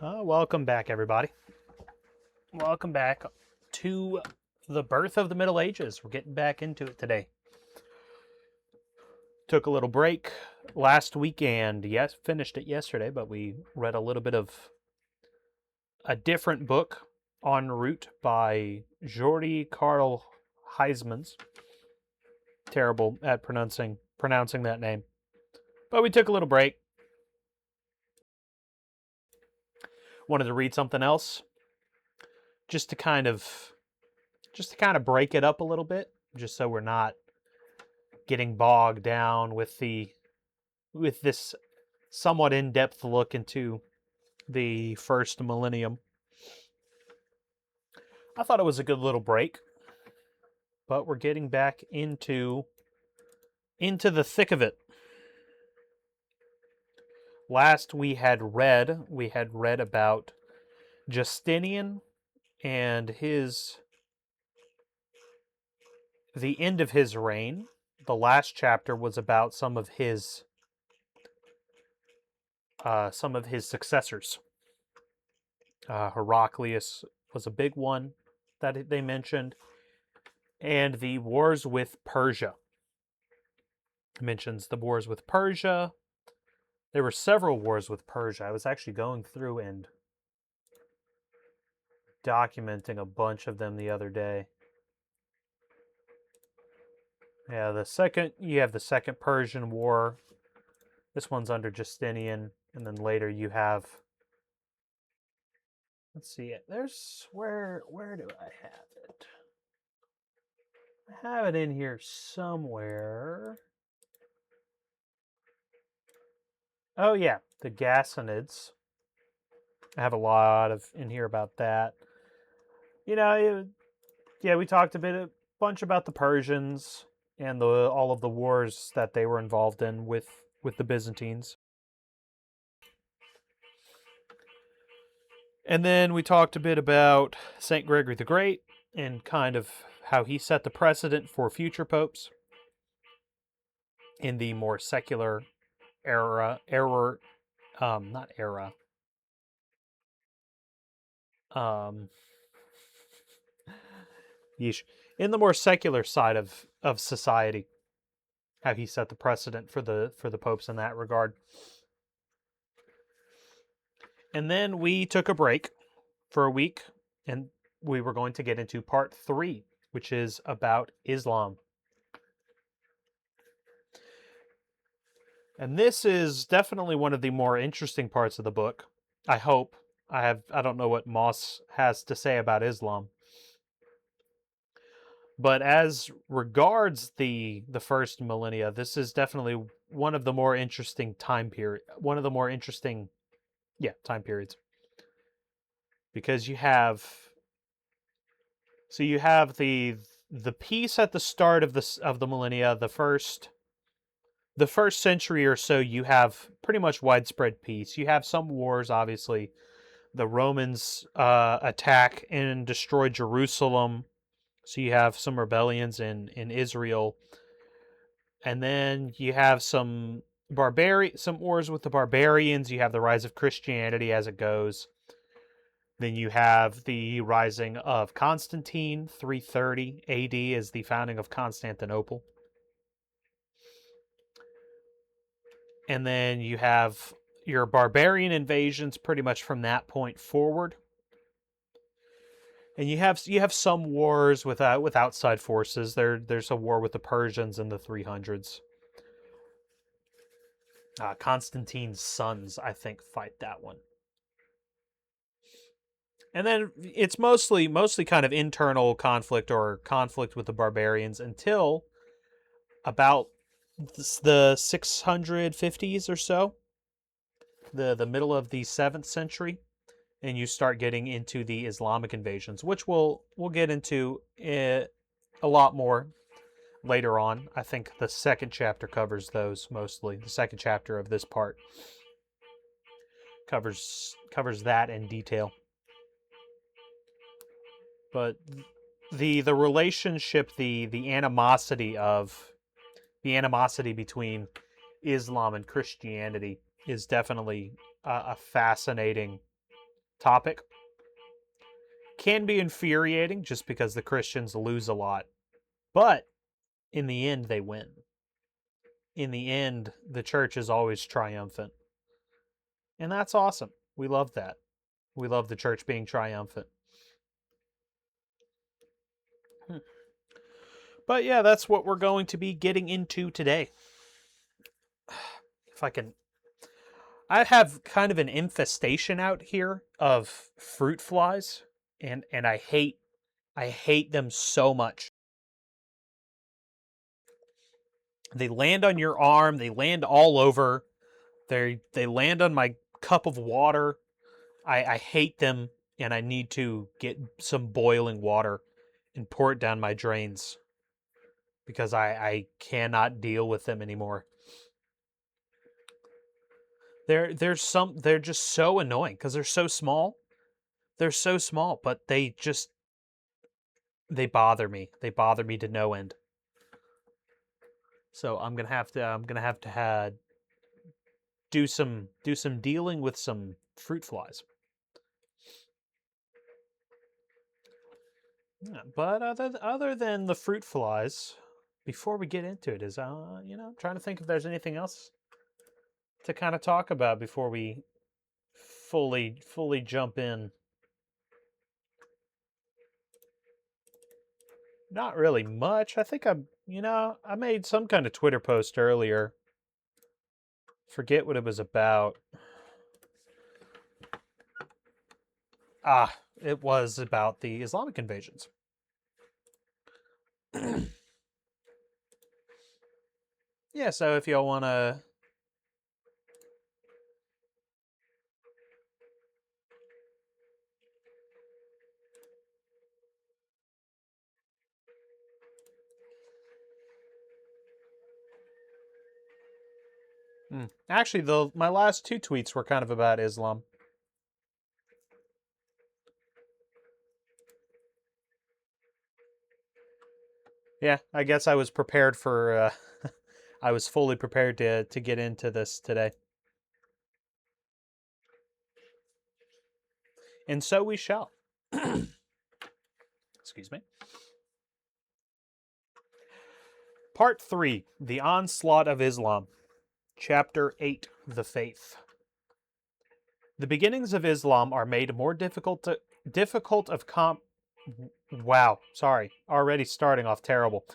Welcome back, everybody. Welcome back to the birth of the Middle Ages. We're getting back into it today. Took a little break last weekend. Yes, finished it yesterday, but we read a little bit of a different book, En route, by Jordi Karl Huysmans. Terrible at pronouncing that name. But we took a little break. Wanted to read something else just to kind of break it up a little bit, just so we're not getting bogged down with this somewhat in-depth look into the first millennium. I thought it was a good little break, but we're getting back into the thick of it. Last we had read about Justinian and the end of his reign. The last chapter was about some of his successors. Heraclius was a big one that they mentioned, and the wars with Persia. It mentions the wars with Persia. There were several wars with Persia. I was actually going through and documenting a bunch of them the other day. Yeah, you have the Second Persian War. This one's under Justinian, and then later you have, let's see, there's, where do I have it? I have it in here somewhere. Oh yeah, the Ghassanids. I have a lot of in here about that. We talked a bunch about the Persians and all of the wars that they were involved in with the Byzantines. And then we talked a bit about St. Gregory the Great and kind of how he set the precedent for future popes in the more secular era. In the more secular side of society, how he set the precedent for the popes in that regard. And then we took a break for a week, and we were going to get into part 3, which is about Islam. And this is definitely one of the more interesting parts of the book. I hope. I don't know what Moss has to say about Islam. But as regards the first millennia, this is definitely one of the more interesting time periods. Because you have the piece at the start of the millennia, the first century or so, you have pretty much widespread peace. You have some wars, obviously. The Romans attack and destroy Jerusalem, so you have some rebellions in Israel, and then you have some wars with the barbarians. You have the rise of Christianity as it goes. Then you have the rising of Constantine. 330 AD is the founding of Constantinople. And then you have your barbarian invasions pretty much from that point forward. And you have some wars with outside forces. There's a war with the Persians in the 300s. Constantine's sons, I think, fight that one. And then it's mostly kind of internal conflict or conflict with the barbarians until about the 650s or so, the middle of the 7th century, and you start getting into the Islamic invasions, which we'll get into a lot more later on. I think the second chapter covers those mostly. The second chapter of this part covers that in detail. But the relationship, the animosity between Islam and Christianity is definitely a fascinating topic. Can be infuriating just because the Christians lose a lot. But in the end, they win. In the end, the church is always triumphant. And that's awesome. We love that. We love the church being triumphant. But yeah, that's what we're going to be getting into today. If I can... I have kind of an infestation out here of fruit flies, and I hate them so much. They land on your arm, they land all over. They land on my cup of water. I hate them, and I need to get some boiling water and pour it down my drains because I cannot deal with them anymore. They're just so annoying because they're so small. They're so small, but they bother me. They bother me to no end. So I'm gonna have to do some dealing with some fruit flies. Yeah, but other than the fruit flies, before we get into it, is trying to think if there's anything else to kind of talk about before we fully jump in. Not really much. I think I made some kind of Twitter post earlier. Forget what it was about. It was about the Islamic invasions. Yeah, so if y'all want to... Actually, my last two tweets were kind of about Islam. Yeah, I guess I was prepared for... I was fully prepared to get into this today. And so we shall. Excuse me. Part 3, The Onslaught of Islam. Chapter 8, The Faith. The beginnings of Islam are made more Wow, sorry. Already starting off terrible.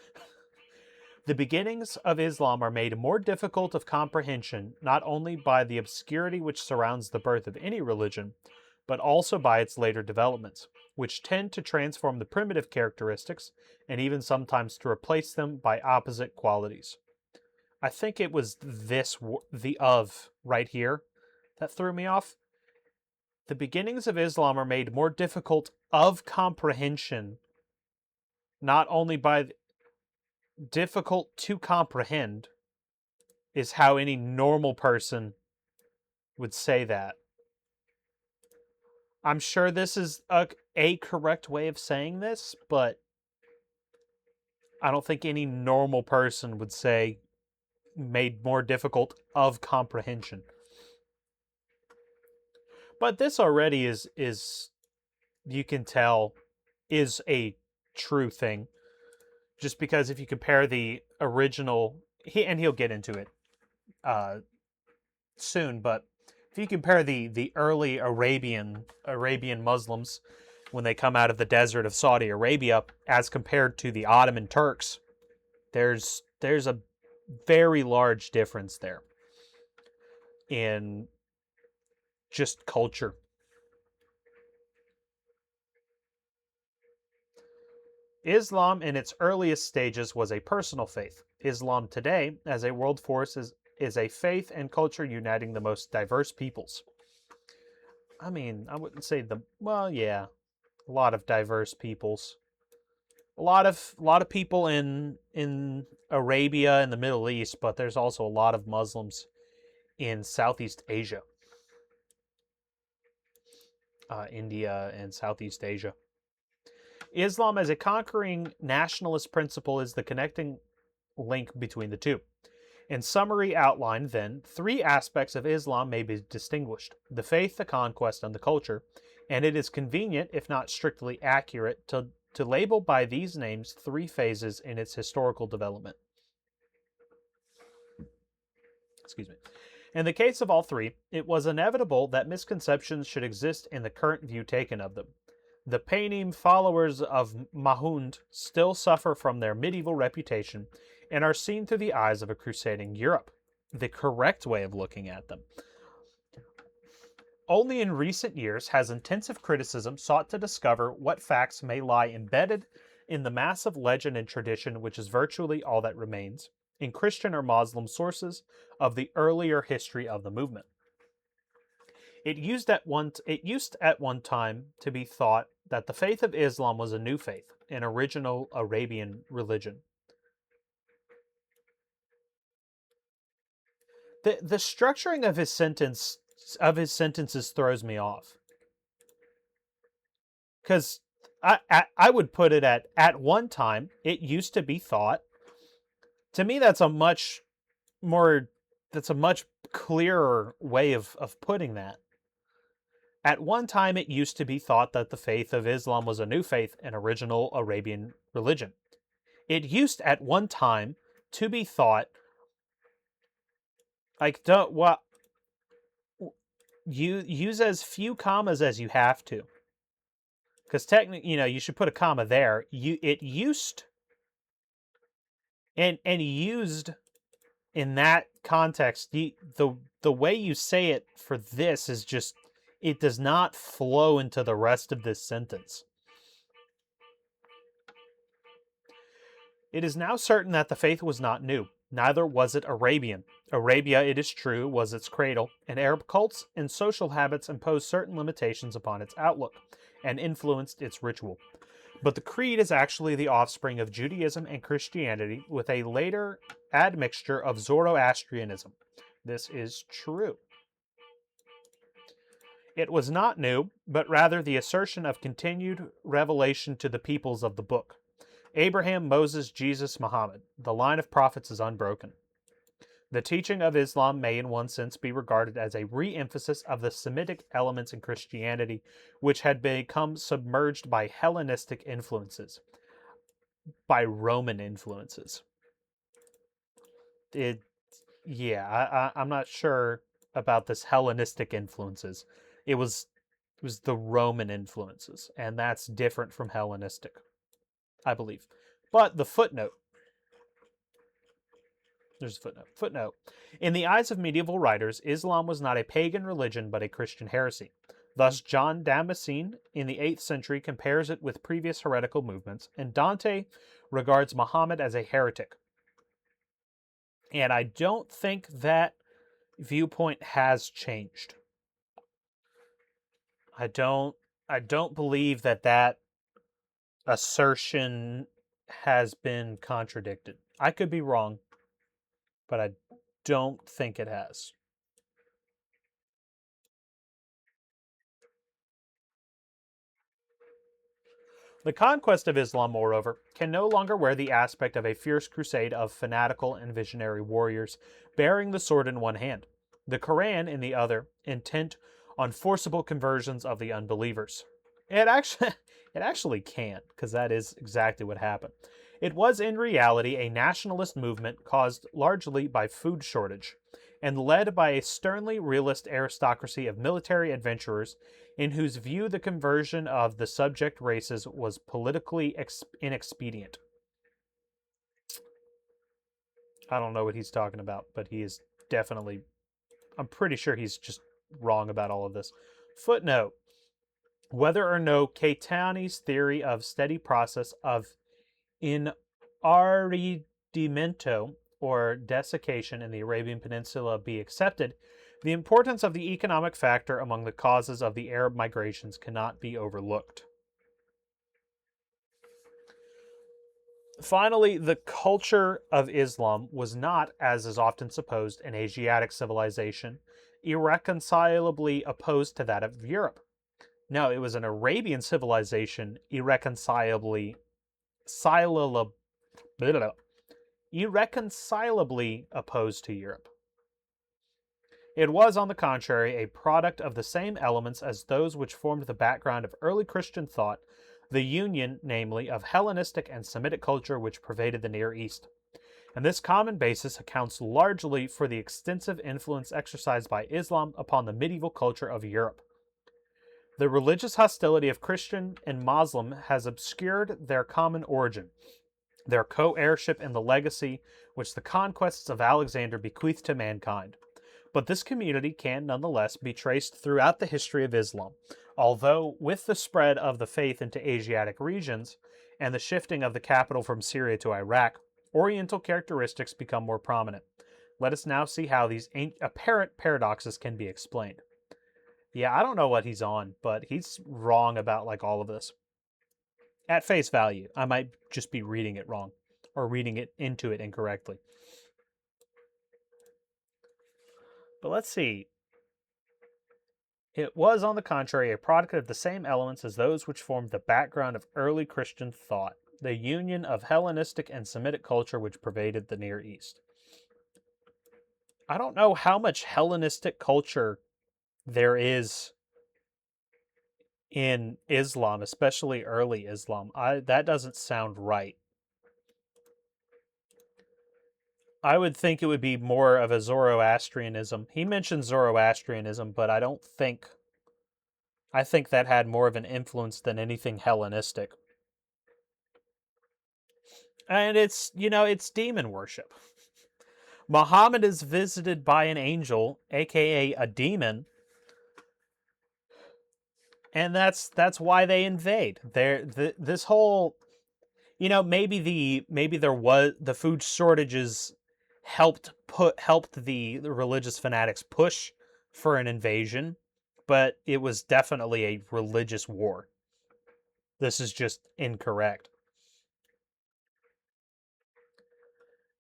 The beginnings of Islam are made more difficult of comprehension not only by the obscurity which surrounds the birth of any religion, but also by its later developments, which tend to transform the primitive characteristics and even sometimes to replace them by opposite qualities. I think it was the "of" right here that threw me off. The beginnings of Islam are made more difficult of comprehension, not only by difficult to comprehend, is how any normal person would say that. I'm sure this is a correct way of saying this, but I don't think any normal person would say made more difficult of comprehension. But this already is you can tell is a true thing. Just because if you compare the original, he'll get into it soon, but if you compare the early Arabian Muslims when they come out of the desert of Saudi Arabia as compared to the Ottoman Turks, there's a very large difference there in just culture. Islam in its earliest stages was a personal faith. Islam today, as a world force, is a faith and culture uniting the most diverse peoples. I mean, I wouldn't say a lot of diverse peoples. A lot of people in Arabia and the Middle East, but there's also a lot of Muslims in Southeast Asia. India and Southeast Asia. Islam as a conquering nationalist principle is the connecting link between the two. In summary outline, then, three aspects of Islam may be distinguished: the faith, the conquest, and the culture. and it is convenient, if not strictly accurate, to label by these names 3 phases in its historical development. Excuse me. In the case of all 3, it was inevitable that misconceptions should exist in the current view taken of them. The Paynim followers of Mahmud still suffer from their medieval reputation and are seen through the eyes of a crusading Europe, the correct way of looking at them. Only in recent years has intensive criticism sought to discover what facts may lie embedded in the massive legend and tradition which is virtually all that remains, in Christian or Muslim sources, of the earlier history of the movement. It used at one time to be thought that the faith of Islam was a new faith, an original Arabian religion. The structuring of his sentences throws me off, because I would put it at one time it used to be thought. To me, that's a much clearer way of putting that. At one time, it used to be thought that the faith of Islam was a new faith, an original Arabian religion. It used at one time to be thought, like, you use as few commas as you have to, because technically, you should put a comma there. It used and used in that context. The way you say it for this is just, it does not flow into the rest of this sentence. It is now certain that the faith was not new, neither was it Arabian. Arabia, it is true, was its cradle, and Arab cults and social habits imposed certain limitations upon its outlook and influenced its ritual. But the creed is actually the offspring of Judaism and Christianity, with a later admixture of Zoroastrianism. This is true. It was not new, but rather the assertion of continued revelation to the peoples of the book. Abraham, Moses, Jesus, Muhammad. The line of prophets is unbroken. The teaching of Islam may in one sense be regarded as a re-emphasis of the Semitic elements in Christianity, which had become submerged by Hellenistic influences, by Roman influences. I'm not sure about this Hellenistic influences. It was the Roman influences, and that's different from Hellenistic, I believe. But the footnote. There's a footnote. Footnote. In the eyes of medieval writers, Islam was not a pagan religion, but a Christian heresy. Thus, John Damascene in the 8th century compares it with previous heretical movements, and Dante regards Muhammad as a heretic. And I don't think that viewpoint has changed. I don't believe that assertion has been contradicted. I could be wrong, but I don't think it has. The conquest of Islam, moreover, can no longer wear the aspect of a fierce crusade of fanatical and visionary warriors bearing the sword in one hand, the Quran in the other, intent on forcible conversions of the unbelievers. It actually can't, because that is exactly what happened. It was in reality a nationalist movement caused largely by food shortage, and led by a sternly realist aristocracy of military adventurers in whose view the conversion of the subject races was politically inexpedient. I don't know what he's talking about, but he is definitely, I'm pretty sure he's just wrong about all of this. Footnote. Whether or no Caetani's theory of steady process of inaridimento, or desiccation in the Arabian Peninsula, be accepted, the importance of the economic factor among the causes of the Arab migrations cannot be overlooked. Finally, the culture of Islam was not, as is often supposed, an Asiatic civilization, irreconcilably opposed to that of Europe. No, it was an Arabian civilization irreconcilably opposed to Europe. It was, on the contrary, a product of the same elements as those which formed the background of early Christian thought, the union, namely, of Hellenistic and Semitic culture which pervaded the Near East. And this common basis accounts largely for the extensive influence exercised by Islam upon the medieval culture of Europe. The religious hostility of Christian and Muslim has obscured their common origin, their co-heirship in the legacy which the conquests of Alexander bequeathed to mankind. But this community can nonetheless be traced throughout the history of Islam, although with the spread of the faith into Asiatic regions and the shifting of the capital from Syria to Iraq, Oriental characteristics become more prominent. Let us now see how these apparent paradoxes can be explained. Yeah, I don't know what he's on, but he's wrong about like all of this. At face value, I might just be reading it wrong or reading it into it incorrectly. But let's see. It was, on the contrary, a product of the same elements as those which formed the background of early Christian thought, the union of Hellenistic and Semitic culture which pervaded the Near East. I don't know how much Hellenistic culture there is in Islam, especially early Islam. That doesn't sound right. I would think it would be more of a Zoroastrianism. He mentioned Zoroastrianism, but I think that had more of an influence than anything Hellenistic. And it's demon worship. Muhammad is visited by an angel, aka a demon, and that's why they invade. This whole, maybe there was the food shortages helped the religious fanatics push for an invasion, but it was definitely a religious war. This is just incorrect.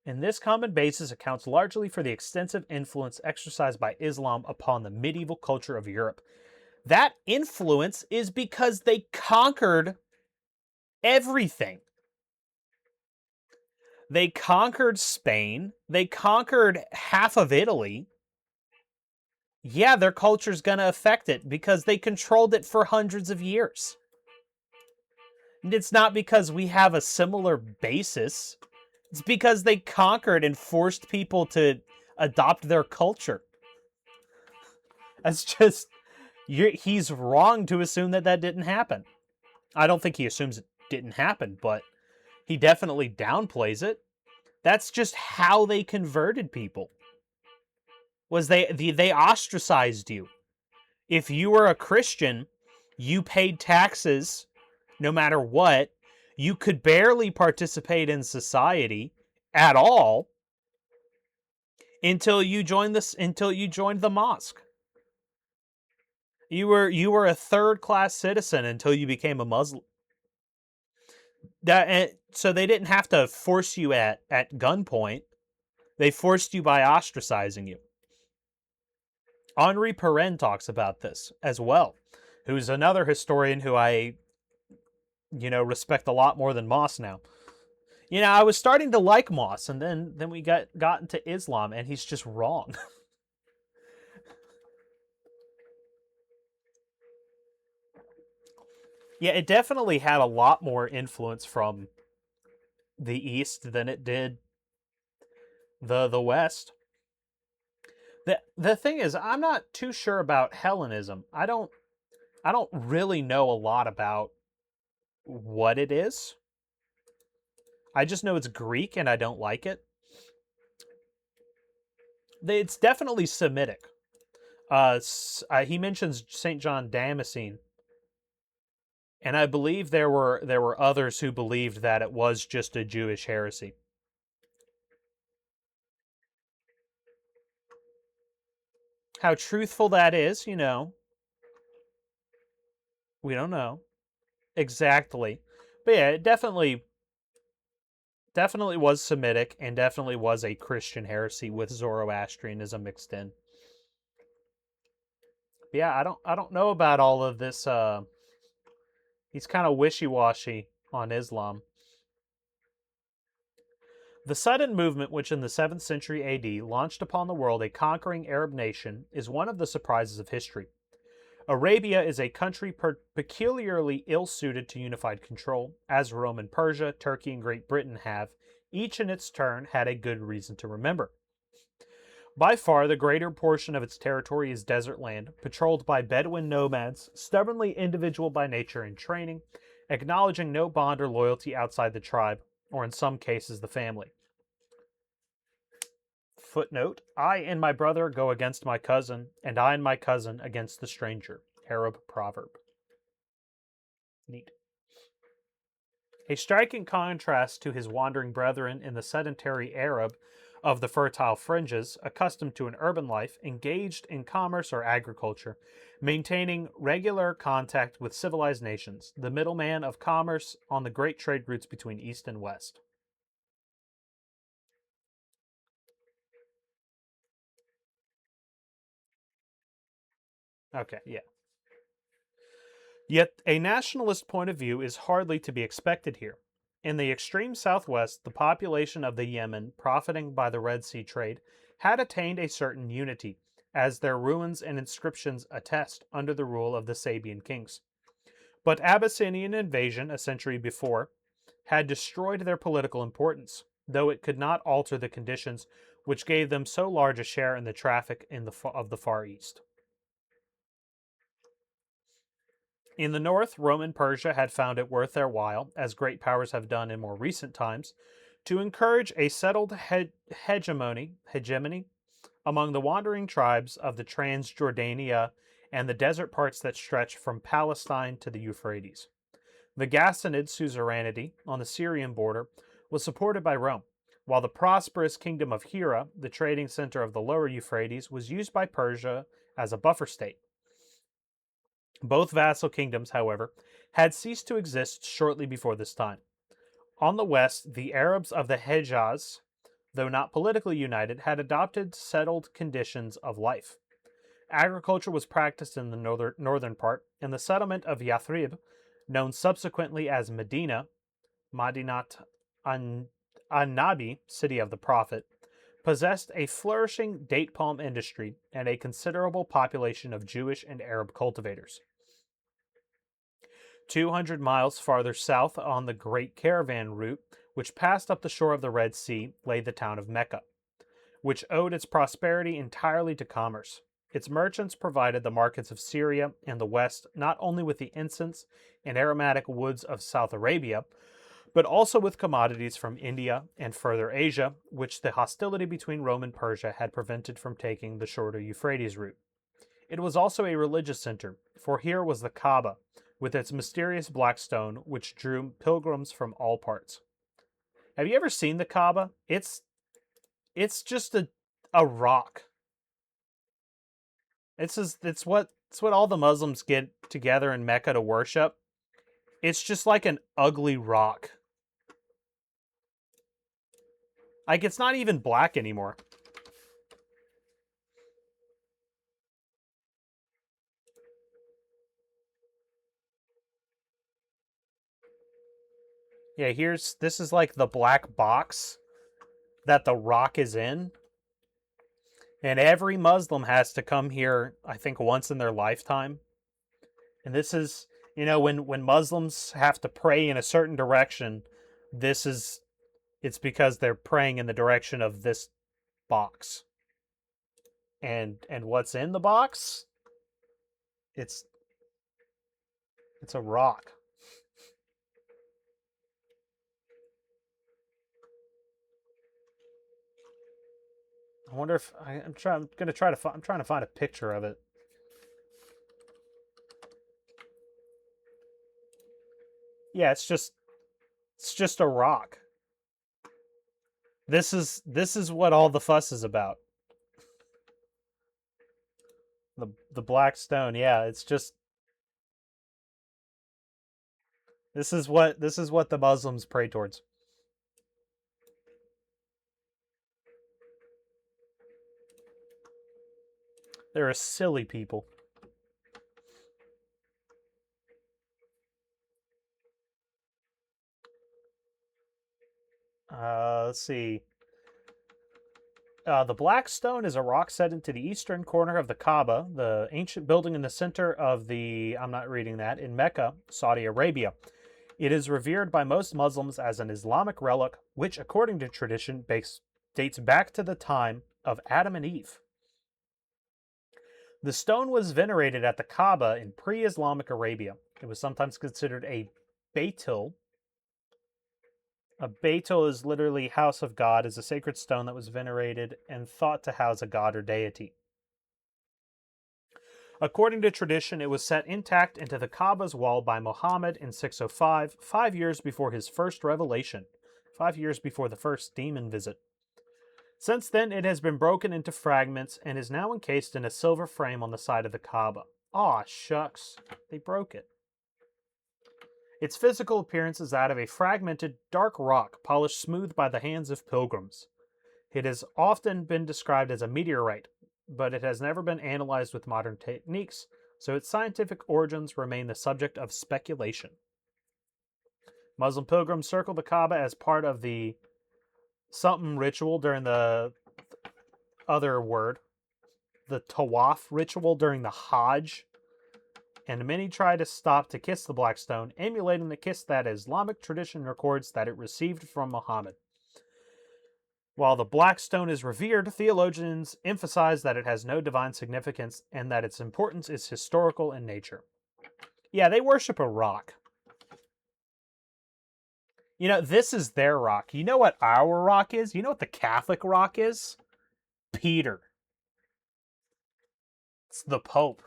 And this common basis accounts largely for the extensive influence exercised by Islam upon the medieval culture of Europe. That influence is because they conquered everything. They conquered Spain. They conquered half of Italy. Yeah, their culture's going to affect it because they controlled it for hundreds of years. And it's not because we have a similar basis. It's because they conquered and forced people to adopt their culture. That's just... he's wrong to assume that didn't happen. I don't think he assumes it didn't happen, but he definitely downplays it. That's just how they converted people. Was they ostracized you. If you were a Christian, you paid taxes no matter what. You could barely participate in society at all until you joined the mosque. You were a third-class citizen until you became a Muslim. So they didn't have to force you at gunpoint. They forced you by ostracizing you. Henri Pirenne talks about this as well, who's another historian who I, respect a lot more than Moss now. I was starting to like Moss, and then we got into Islam, and he's just wrong. Yeah, it definitely had a lot more influence from the East than it did the West. The thing is, I'm not too sure about Hellenism. I don't really know a lot about what it is. I just know it's Greek and I don't like it. It's definitely Semitic. He mentions St. John Damascene. And I believe there were others who believed that it was just a Jewish heresy. How truthful that is, we don't know exactly. But yeah, it definitely was Semitic and definitely was a Christian heresy with Zoroastrianism mixed in. But yeah, I don't know about all of this. He's kind of wishy-washy on Islam. The sudden movement, which in the 7th century AD launched upon the world a conquering Arab nation, is one of the surprises of history. Arabia is a country peculiarly ill suited to unified control, as Rome and Persia, Turkey, and Great Britain have, each in its turn, had a good reason to remember. By far, the greater portion of its territory is desert land, patrolled by Bedouin nomads, stubbornly individual by nature and training, acknowledging no bond or loyalty outside the tribe, or in some cases the family. Footnote, I and my brother go against my cousin, and I and my cousin against the stranger. Arab proverb. Neat. A striking contrast to his wandering brethren in the sedentary Arab of the fertile fringes, accustomed to an urban life, engaged in commerce or agriculture, maintaining regular contact with civilized nations, the middleman of commerce on the great trade routes between East and West. Okay, yeah. Yet a nationalist point of view is hardly to be expected here. In the extreme southwest, the population of the Yemen, profiting by the Red Sea trade, had attained a certain unity, as their ruins and inscriptions attest, under the rule of the Sabian kings. But Abyssinian invasion, a century before, had destroyed their political importance, though it could not alter the conditions which gave them so large a share in the traffic of the Far East. In the north, Rome and Persia had found it worth their while, as great powers have done in more recent times, to encourage a settled hegemony among the wandering tribes of the Transjordania and the desert parts that stretch from Palestine to the Euphrates. The Ghassanid suzerainty on the Syrian border was supported by Rome, while the prosperous kingdom of Hira, the trading center of the lower Euphrates, was used by Persia as a buffer state. Both vassal kingdoms, however, had ceased to exist shortly before this time. On the west, the Arabs of the Hejaz, though not politically united, had adopted settled conditions of life. Agriculture was practiced in the northern part, and the settlement of Yathrib, known subsequently as Medina, Madinat an-Nabi, city of the Prophet, possessed a flourishing date palm industry and a considerable population of Jewish and Arab cultivators. 200 miles farther south on the Great Caravan route, which passed up the shore of the Red Sea, lay the town of Mecca, which owed its prosperity entirely to commerce. Its merchants provided the markets of Syria and the West not only with the incense and aromatic woods of South Arabia, but also with commodities from India and further Asia, which the hostility between Rome and Persia had prevented from taking the shorter Euphrates route. It was also a religious center, for here was the Kaaba, with its mysterious black stone which drew pilgrims from all parts. Have you ever seen the Kaaba? It's just a rock. It's what all the Muslims get together in Mecca to worship. It's just like an ugly rock. Like, it's not even black anymore. Yeah, this is like the black box that the rock is in. And every Muslim has to come here, I think, once in their lifetime. And this is, when Muslims have to pray in a certain direction, it's because they're praying in the direction of this box. And what's in the box? It's a rock. I wonder if I'm trying to find a picture of it. Yeah, it's just a rock. This is what all the fuss is about. The black stone, yeah, it's just this is what the Muslims pray towards. They're a silly people. Let's see. The Black Stone is a rock set into the eastern corner of the Kaaba, the ancient building in the center of I'm not reading that, in Mecca, Saudi Arabia. It is revered by most Muslims as an Islamic relic, which, according to tradition, dates back to the time of Adam and Eve. The stone was venerated at the Kaaba in pre-Islamic Arabia. It was sometimes considered a Baitul. A Baitul is literally house of God, is a sacred stone that was venerated and thought to house a god or deity. According to tradition, it was set intact into the Kaaba's wall by Muhammad in 605, 5 years before his first revelation, 5 years before the first demon visit. Since then, it has been broken into fragments and is now encased in a silver frame on the side of the Kaaba. Aw, shucks, they broke it. Its physical appearance is that of a fragmented, dark rock polished smooth by the hands of pilgrims. It has often been described as a meteorite, but it has never been analyzed with modern techniques, so its scientific origins remain the subject of speculation. Muslim pilgrims circle the Kaaba as part of the something ritual during the Tawaf ritual during the Hajj, and many try to stop to kiss the Black Stone, emulating the kiss that Islamic tradition records that it received from Muhammad. While the Black Stone is revered, theologians emphasize that it has no divine significance and that its importance is historical in nature. Yeah, they worship a rock. You know, this is their rock. You know what our rock is? You know what the Catholic rock is? Peter. It's the Pope.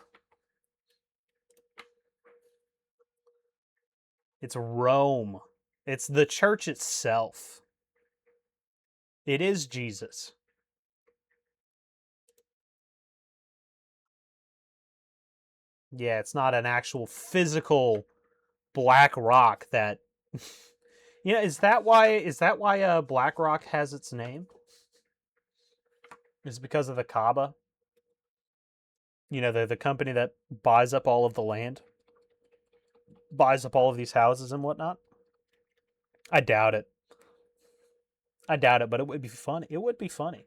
It's Rome. It's the church itself. It is Jesus. Yeah, it's not an actual physical black rock that you know, is that why Black Rock has its name? Is it because of the Kaaba? You know, the company that buys up all of the land, buys up all of these houses and whatnot. I doubt it. But it would be funny. It would be funny.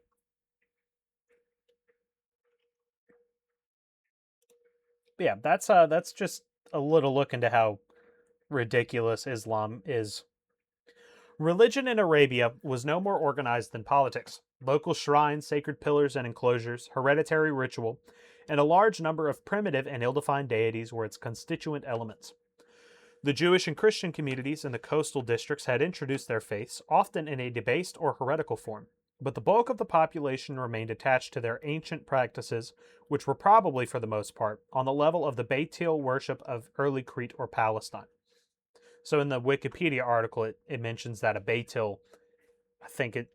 But yeah, that's just a little look into how ridiculous Islam is. Religion in Arabia was no more organized than politics. Local shrines, sacred pillars and enclosures, hereditary ritual, and a large number of primitive and ill-defined deities were its constituent elements. The Jewish and Christian communities in the coastal districts had introduced their faiths, often in a debased or heretical form, but the bulk of the population remained attached to their ancient practices, which were probably, for the most part, on the level of the Baitil worship of early Crete or Palestine. So in the Wikipedia article, it mentions that a Baitil, I think it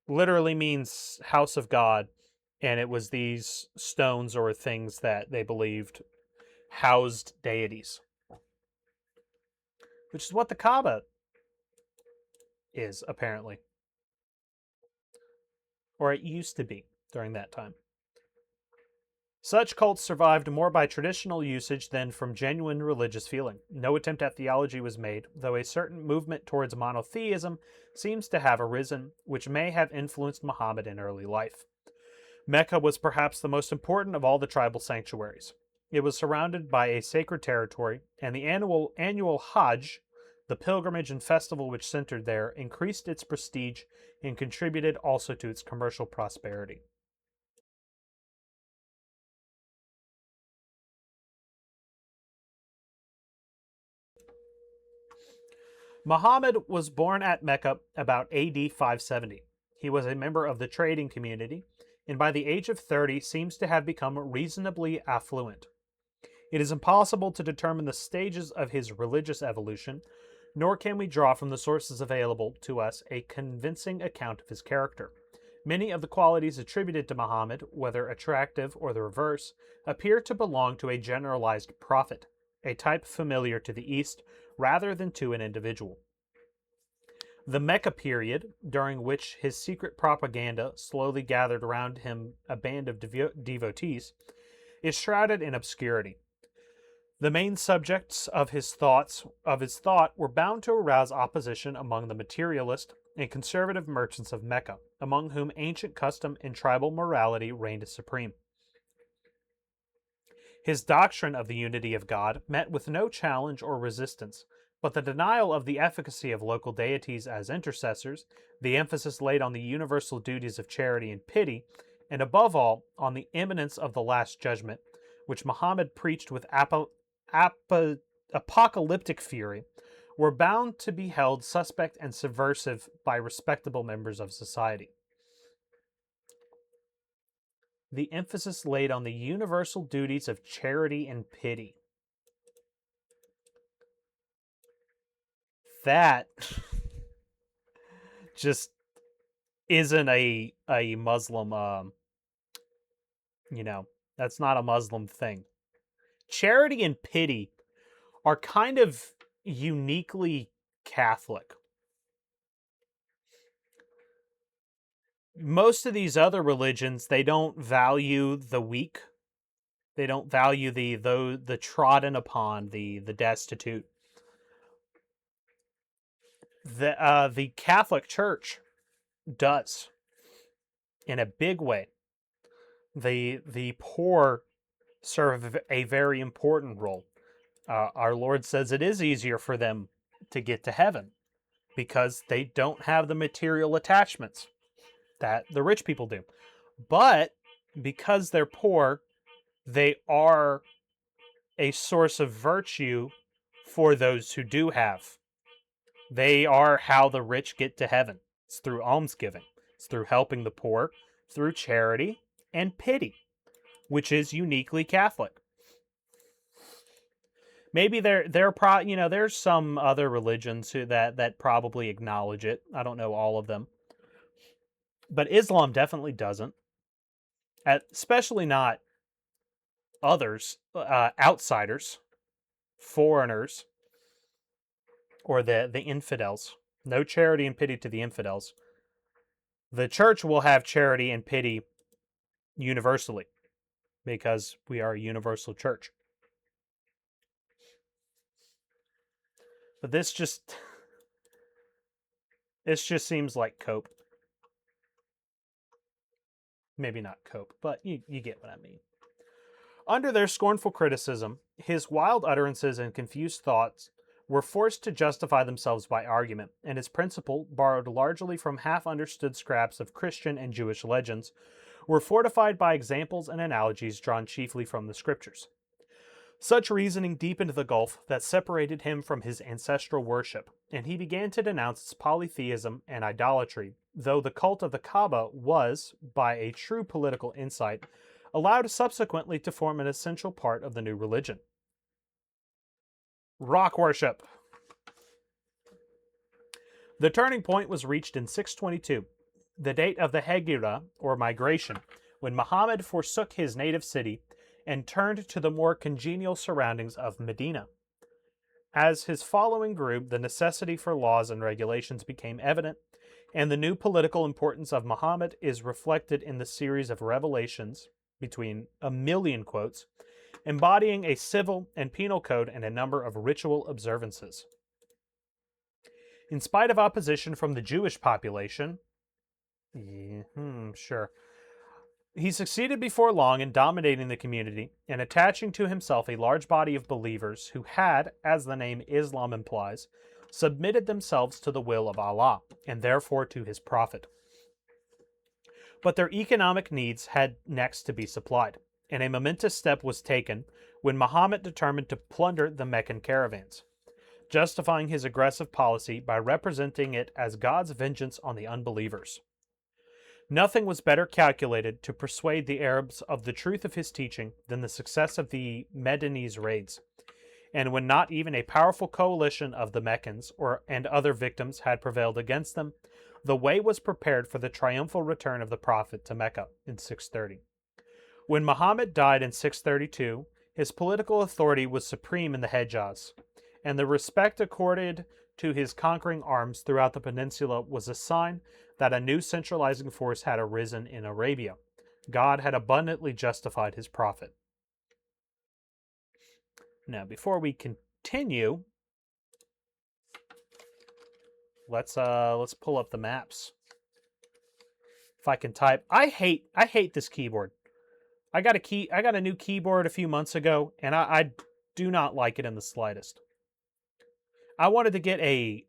literally means house of God, and it was these stones or things that they believed housed deities. Which is what the Kaaba is, apparently. Or it used to be during that time. Such cults survived more by traditional usage than from genuine religious feeling. No attempt at theology was made, though a certain movement towards monotheism seems to have arisen, which may have influenced Muhammad in early life. Mecca was perhaps the most important of all the tribal sanctuaries. It was surrounded by a sacred territory, and the annual Hajj, the pilgrimage and festival which centered there, increased its prestige and contributed also to its commercial prosperity. Muhammad was born at Mecca about AD 570. He was a member of the trading community, and by the age of 30 seems to have become reasonably affluent. It is impossible to determine the stages of his religious evolution, nor can we draw from the sources available to us a convincing account of his character. Many of the qualities attributed to Muhammad, whether attractive or the reverse, appear to belong to a generalized prophet, a type familiar to the East rather than to an individual. The Mecca period, during which his secret propaganda slowly gathered around him a band of devotees, is shrouded in obscurity. The main subjects of his thought were bound to arouse opposition among the materialist, and conservative merchants of Mecca, among whom ancient custom and tribal morality reigned supreme. His doctrine of the unity of God met with no challenge or resistance, but the denial of the efficacy of local deities as intercessors, the emphasis laid on the universal duties of charity and pity, and above all, on the imminence of the Last Judgment, which Muhammad preached with apocalyptic fury, were bound to be held suspect and subversive by respectable members of society. The emphasis laid on the universal duties of charity and pity. That just isn't a Muslim, that's not a Muslim thing. Charity and pity are kind of uniquely Catholic. Most of these other religions, they don't value the weak. They don't value the trodden upon, the destitute. The Catholic Church does, in a big way. The poor serve a very important role. Our Lord says it is easier for them to get to heaven because they don't have the material attachments that the rich people do. But because they're poor, they are a source of virtue for those who do have. They are how the rich get to heaven. It's through almsgiving. It's through helping the poor, through charity and pity, which is uniquely Catholic. Maybe there's some other religions that probably acknowledge it. I don't know all of them. But Islam definitely doesn't. Especially not others, outsiders, foreigners, or the infidels. No charity and pity to the infidels. The church will have charity and pity universally because we are a universal church. But this just seems like cope. Maybe not cope, but you get what I mean. Under their scornful criticism, his wild utterances and confused thoughts were forced to justify themselves by argument, and his principle, borrowed largely from half-understood scraps of Christian and Jewish legends, were fortified by examples and analogies drawn chiefly from the scriptures. Such reasoning deepened the gulf that separated him from his ancestral worship, and he began to denounce its polytheism and idolatry, though the cult of the Kaaba was, by a true political insight, allowed subsequently to form an essential part of the new religion. Rock worship. The turning point was reached in 622, the date of the Hegira, or migration, when Muhammad forsook his native city and turned to the more congenial surroundings of Medina. As his following grew, the necessity for laws and regulations became evident, and the new political importance of Muhammad is reflected in the series of revelations, between a million quotes, embodying a civil and penal code and a number of ritual observances. In spite of opposition from the Jewish population, sure, he succeeded before long in dominating the community and attaching to himself a large body of believers who had, as the name Islam implies, submitted themselves to the will of Allah, and therefore to his prophet. But their economic needs had next to be supplied, and a momentous step was taken when Muhammad determined to plunder the Meccan caravans, justifying his aggressive policy by representing it as God's vengeance on the unbelievers. Nothing was better calculated to persuade the Arabs of the truth of his teaching than the success of the Medinese raids, and when not even a powerful coalition of the Meccans and other victims had prevailed against them, the way was prepared for the triumphal return of the Prophet to Mecca in 630. When Muhammad died in 632, his political authority was supreme in the Hejaz, and the respect accorded to his conquering arms throughout the peninsula was a sign that a new centralizing force had arisen in Arabia. God had abundantly justified his prophet. Now, before we continue, Let's pull up the maps. If I can type, I hate this keyboard. I got a new keyboard a few months ago, and I do not like it in the slightest. I wanted to get a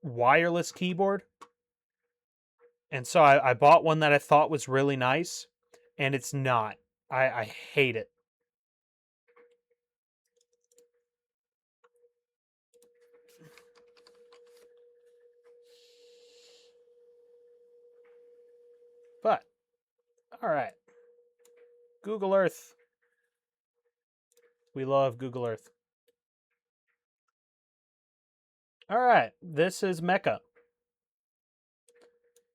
wireless keyboard, and so I bought one that I thought was really nice, and it's not. I hate it. But all right, Google Earth. We love Google Earth. All right, this is Mecca.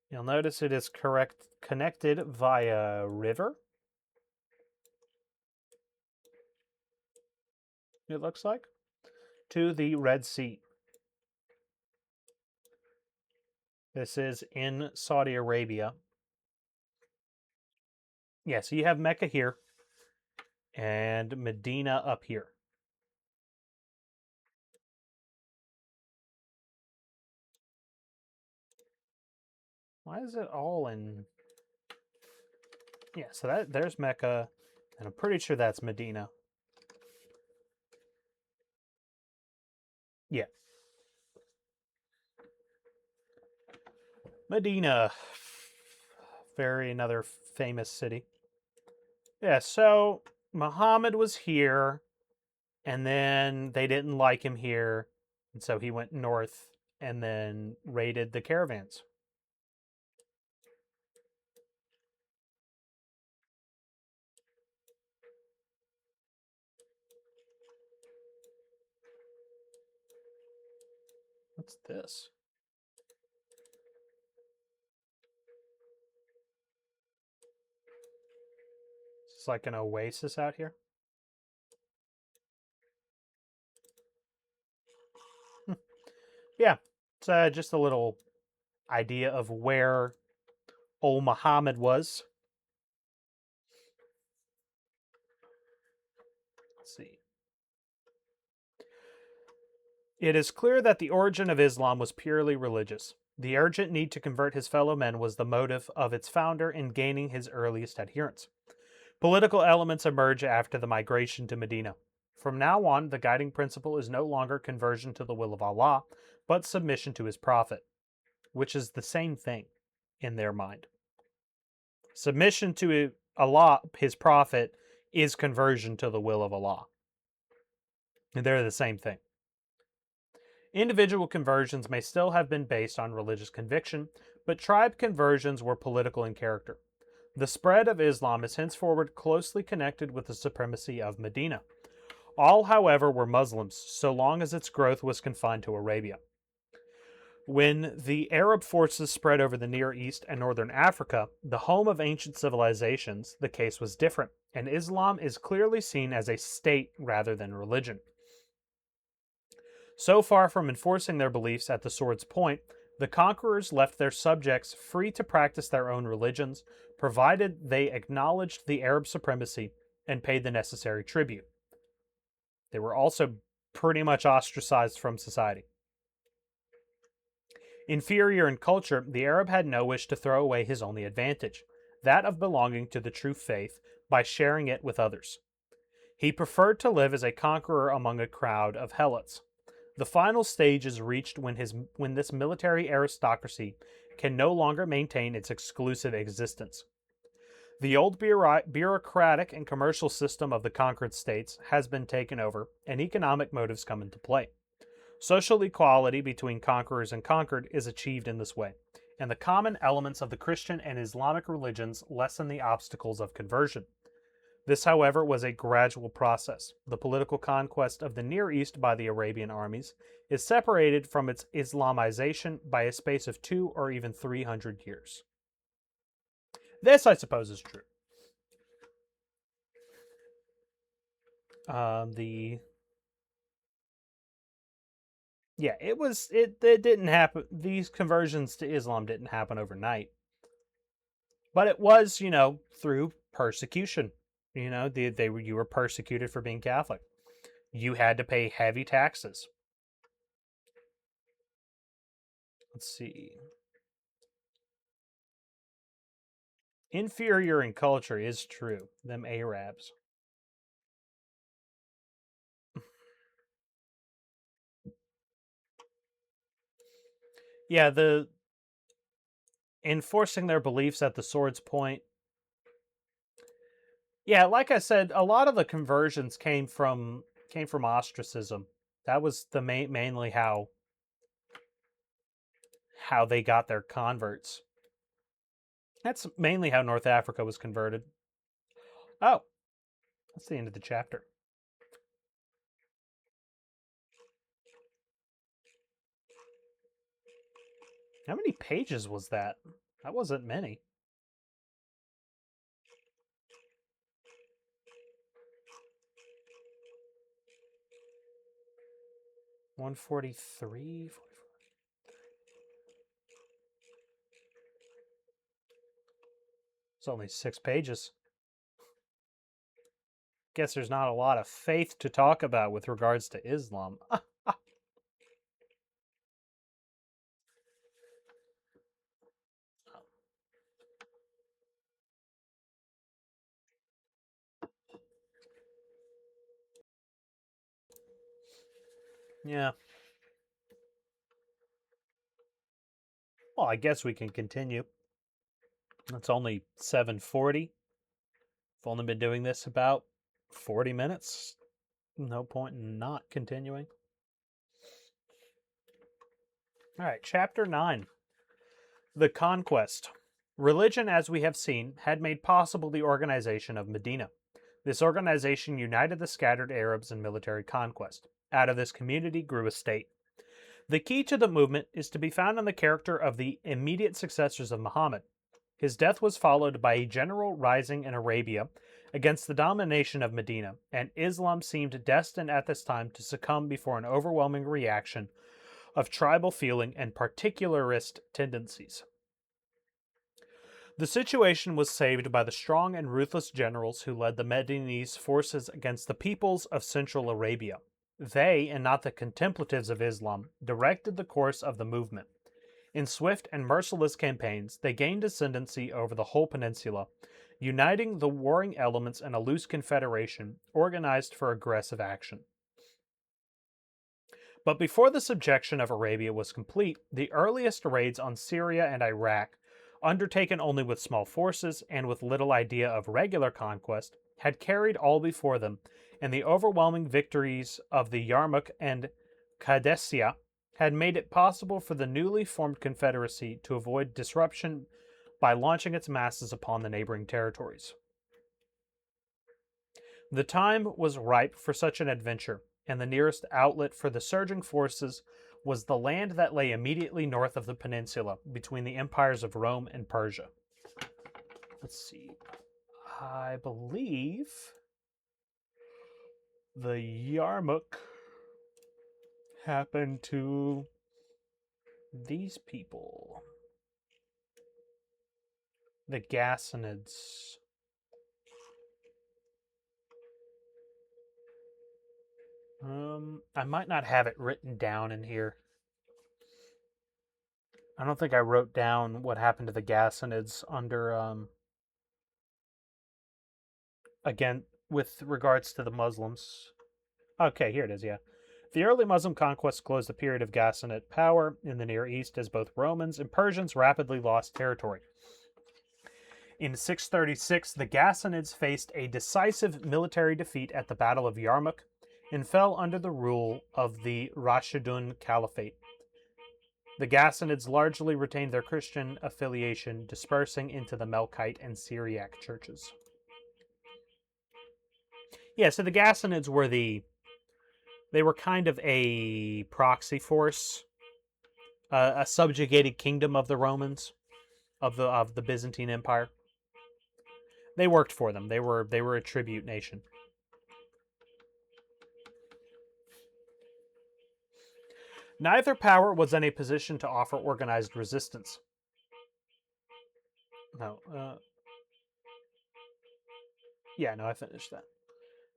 You'll notice it is connected via river. It looks like to the Red Sea. This is in Saudi Arabia. Yeah, so you have Mecca here and Medina up here. Why is it all in... Yeah, so there's Mecca, and I'm pretty sure that's Medina. Yeah. Medina. Another famous city. Yeah, so Muhammad was here, and then they didn't like him here, and so he went north and then raided the caravans. What's this? It's like an oasis out here. Yeah, it's just a little idea of where old Muhammad was. Let's see. It is clear that the origin of Islam was purely religious. The urgent need to convert his fellow men was the motive of its founder in gaining his earliest adherents. Political elements emerge after the migration to Medina. From now on, the guiding principle is no longer conversion to the will of Allah, but submission to his prophet, which is the same thing in their mind. Submission to Allah, his prophet, is conversion to the will of Allah. And they're the same thing. Individual conversions may still have been based on religious conviction, but tribe conversions were political in character. The spread of Islam is henceforward closely connected with the supremacy of Medina. All, however, were Muslims, so long as its growth was confined to Arabia. When the Arab forces spread over the Near East and Northern Africa, the home of ancient civilizations, the case was different, and Islam is clearly seen as a state rather than religion. So far from enforcing their beliefs at the sword's point, the conquerors left their subjects free to practice their own religions, provided they acknowledged the Arab supremacy and paid the necessary tribute. They were also pretty much ostracized from society. Inferior in culture, the Arab had no wish to throw away his only advantage, that of belonging to the true faith by sharing it with others. He preferred to live as a conqueror among a crowd of helots. The final stage is reached when this military aristocracy can no longer maintain its exclusive existence. The old bureaucratic and commercial system of the conquered states has been taken over, and economic motives come into play. Social equality between conquerors and conquered is achieved in this way, and the common elements of the Christian and Islamic religions lessen the obstacles of conversion. This, however, was a gradual process. The political conquest of the Near East by the Arabian armies is separated from its Islamization by a space of 200 or even 300 years. This, I suppose, is true. It didn't happen. These conversions to Islam didn't happen overnight, but it was, through persecution. You were persecuted for being Catholic. You had to pay heavy taxes. Let's see. Inferior in culture is true. Them Arabs. Yeah, the enforcing their beliefs at the sword's point. Yeah, like I said, a lot of the conversions came from ostracism. That was the mainly how they got their converts. That's mainly how North Africa was converted. Oh, that's the end of the chapter. How many pages was that? That wasn't many. 143. It's only 6 pages. Guess there's not a lot of faith to talk about with regards to Islam. Yeah. Well, I guess we can continue. It's only 7:40. I've only been doing this about 40 minutes. No point in not continuing. All right, chapter 9. The Conquest. Religion, as we have seen, had made possible the organization of Medina. This organization united the scattered Arabs in military conquest. Out of this community grew a state. The key to the movement is to be found in the character of the immediate successors of Muhammad. His death was followed by a general rising in Arabia against the domination of Medina, and Islam seemed destined at this time to succumb before an overwhelming reaction of tribal feeling and particularist tendencies. The situation was saved by the strong and ruthless generals who led the Medinese forces against the peoples of Central Arabia. They, and not the contemplatives of Islam, directed the course of the movement. In swift and merciless campaigns, they gained ascendancy over the whole peninsula, uniting the warring elements in a loose confederation organized for aggressive action. But before the subjection of Arabia was complete, the earliest raids on Syria and Iraq, undertaken only with small forces and with little idea of regular conquest, had carried all before them, and the overwhelming victories of the Yarmouk and Qadesiyah had made it possible for the newly formed confederacy to avoid disruption by launching its masses upon the neighboring territories. The time was ripe for such an adventure, and the nearest outlet for the surging forces was the land that lay immediately north of the peninsula, between the empires of Rome and Persia. Let's see. I believe the Yarmouk happened to these people. The Ghassanids. I might not have it written down in here. I don't think I wrote down what happened to the Ghassanids under again with regards to the Muslims. Okay, here it is, yeah. The early Muslim conquests closed the period of Ghassanid power in the Near East as both Romans and Persians rapidly lost territory. In 636, the Ghassanids faced a decisive military defeat at the Battle of Yarmouk and fell under the rule of the Rashidun Caliphate. The Ghassanids largely retained their Christian affiliation, dispersing into the Melkite and Syriac churches. Yeah, so the Ghassanids they were kind of a proxy force, a subjugated kingdom of the Romans, of the Byzantine Empire. They worked for them. They were a tribute nation. Neither power was in a position to offer organized resistance. No. Yeah, no, I finished that.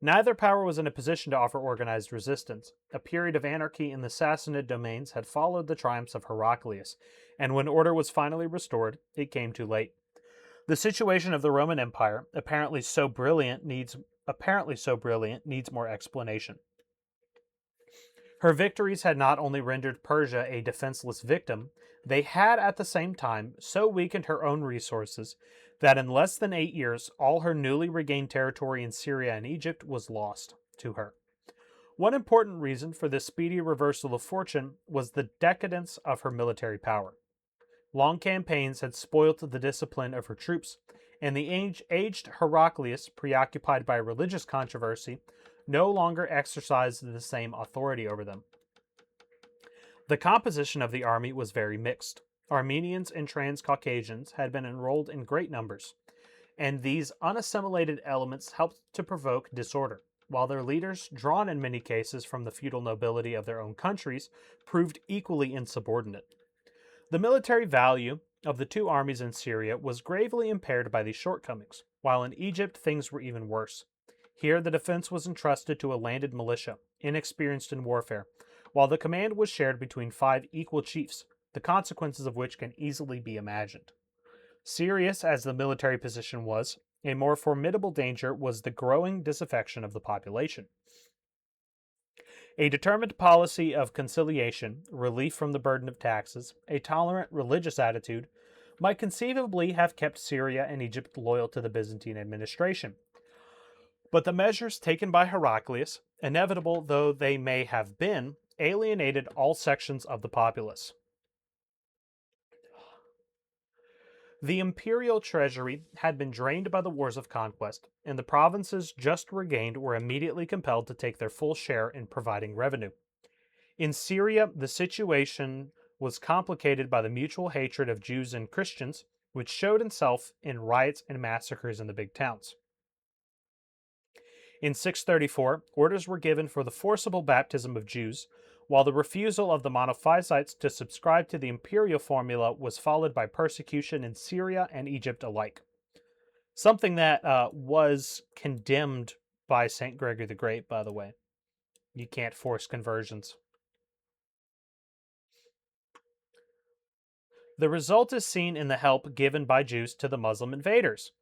Neither power was in a position to offer organized resistance. A period of anarchy in the Sassanid domains had followed the triumphs of Heraclius, and when order was finally restored, it came too late. The situation of the Roman Empire, apparently so brilliant, needs more explanation. Her victories had not only rendered Persia a defenseless victim, they had at the same time so weakened her own resources that in less than 8 years, all her newly regained territory in Syria and Egypt was lost to her. One important reason for this speedy reversal of fortune was the decadence of her military power. Long campaigns had spoilt the discipline of her troops, and the aged Heraclius, preoccupied by religious controversy, no longer exercised the same authority over them. The composition of the army was very mixed. Armenians and Transcaucasians had been enrolled in great numbers, and these unassimilated elements helped to provoke disorder, while their leaders, drawn in many cases from the feudal nobility of their own countries, proved equally insubordinate. The military value of the two armies in Syria was gravely impaired by these shortcomings, while in Egypt things were even worse. Here the defense was entrusted to a landed militia, inexperienced in warfare, while the command was shared between 5 equal chiefs, the consequences of which can easily be imagined. Serious as the military position was, a more formidable danger was the growing disaffection of the population. A determined policy of conciliation, relief from the burden of taxes, a tolerant religious attitude, might conceivably have kept Syria and Egypt loyal to the Byzantine administration. But the measures taken by Heraclius, inevitable though they may have been, alienated all sections of the populace. The imperial treasury had been drained by the wars of conquest, and the provinces just regained were immediately compelled to take their full share in providing revenue. In Syria, the situation was complicated by the mutual hatred of Jews and Christians, which showed itself in riots and massacres in the big towns. In 634, orders were given for the forcible baptism of Jews, while the refusal of the Monophysites to subscribe to the imperial formula was followed by persecution in Syria and Egypt alike. Something that was condemned by St. Gregory the Great, by the way. You can't force conversions. The result is seen in the help given by Jews to the Muslim invaders,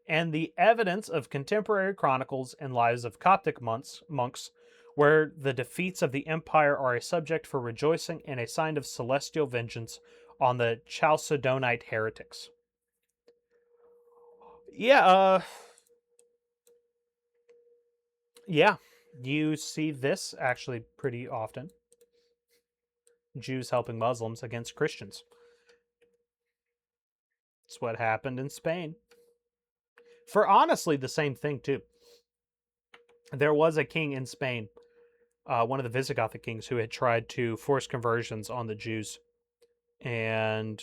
and the evidence of contemporary chronicles and lives of Coptic monks, where the defeats of the empire are a subject for rejoicing and a sign of celestial vengeance on the Chalcedonite heretics. Yeah, you see this actually pretty often. Jews helping Muslims against Christians. It's what happened in Spain. For honestly, the same thing, too. There was a king in Spain, one of the Visigothic kings, who had tried to force conversions on the Jews. And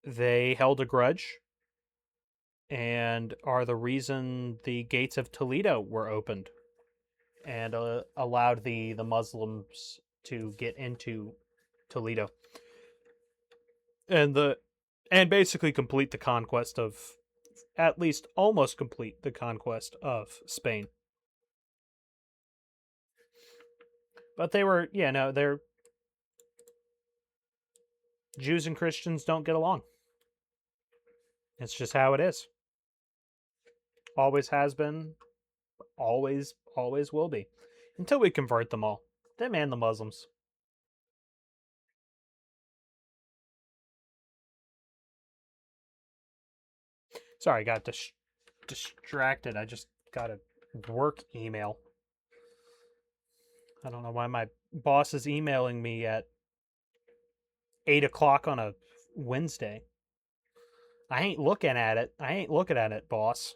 they held a grudge and are the reason the gates of Toledo were opened and allowed the Muslims to get into Toledo. And basically complete the conquest of, at least almost complete the conquest of Spain. But they're Jews and Christians don't get along. It's just how it is. Always has been, always will be. Until we convert them all. Them and the Muslims. Sorry, I got distracted. I just got a work email. I don't know why my boss is emailing me at 8 o'clock on a Wednesday. I ain't looking at it, boss.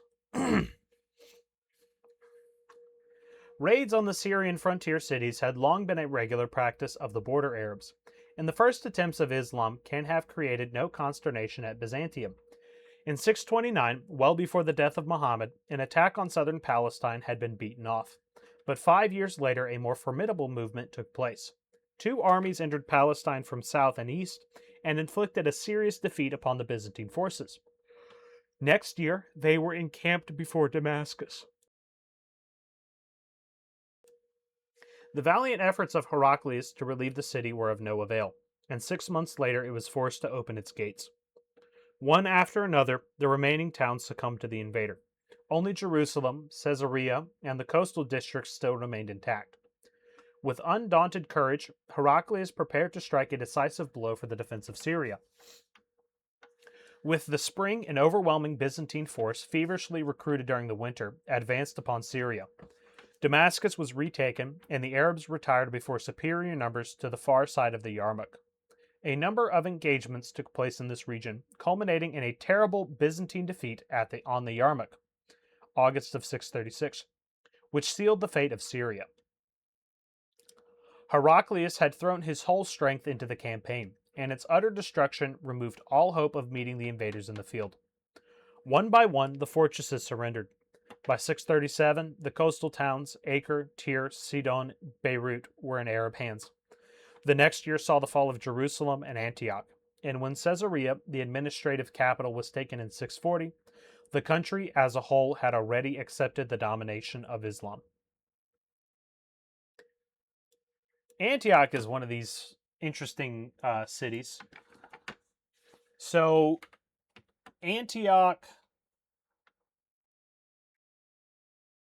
Raids on the Syrian frontier cities had long been a regular practice of the border Arabs, and the first attempts of Islam can have created no consternation at Byzantium. In 629, well before the death of Muhammad, an attack on southern Palestine had been beaten off. But 5 years later, a more formidable movement took place. 2 armies entered Palestine from south and east and inflicted a serious defeat upon the Byzantine forces. Next year, they were encamped before Damascus. The valiant efforts of Heraclius to relieve the city were of no avail, and 6 months later it was forced to open its gates. One after another, the remaining towns succumbed to the invader. Only Jerusalem, Caesarea, and the coastal districts still remained intact. With undaunted courage, Heraclius prepared to strike a decisive blow for the defense of Syria. With the spring, an overwhelming Byzantine force, feverishly recruited during the winter, advanced upon Syria. Damascus was retaken, and the Arabs retired before superior numbers to the far side of the Yarmouk. A number of engagements took place in this region, culminating in a terrible Byzantine defeat on the Yarmouk, August of 636, which sealed the fate of Syria. Heraclius had thrown his whole strength into the campaign, and its utter destruction removed all hope of meeting the invaders in the field. One by one, the fortresses surrendered. By 637, the coastal towns Acre, Tyre, Sidon, Beirut were in Arab hands. The next year saw the fall of Jerusalem and Antioch, and when Caesarea, the administrative capital, was taken in 640, the country as a whole had already accepted the domination of Islam. Antioch is one of these interesting cities. So, Antioch,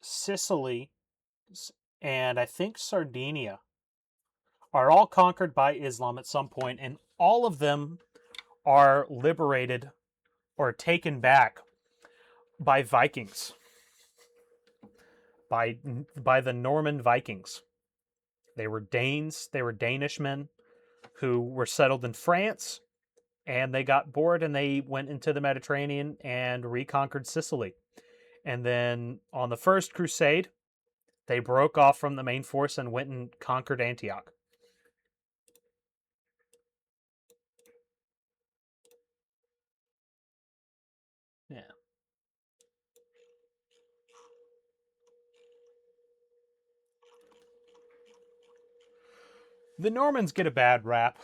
Sicily, and I think Sardinia are all conquered by Islam at some point, and all of them are liberated or taken back by Vikings, by the Norman Vikings. They were Danes, they were Danish men who were settled in France, and they got bored and they went into the Mediterranean and reconquered Sicily. And then on the First Crusade, they broke off from the main force and went and conquered Antioch. Yeah. The Normans get a bad rap,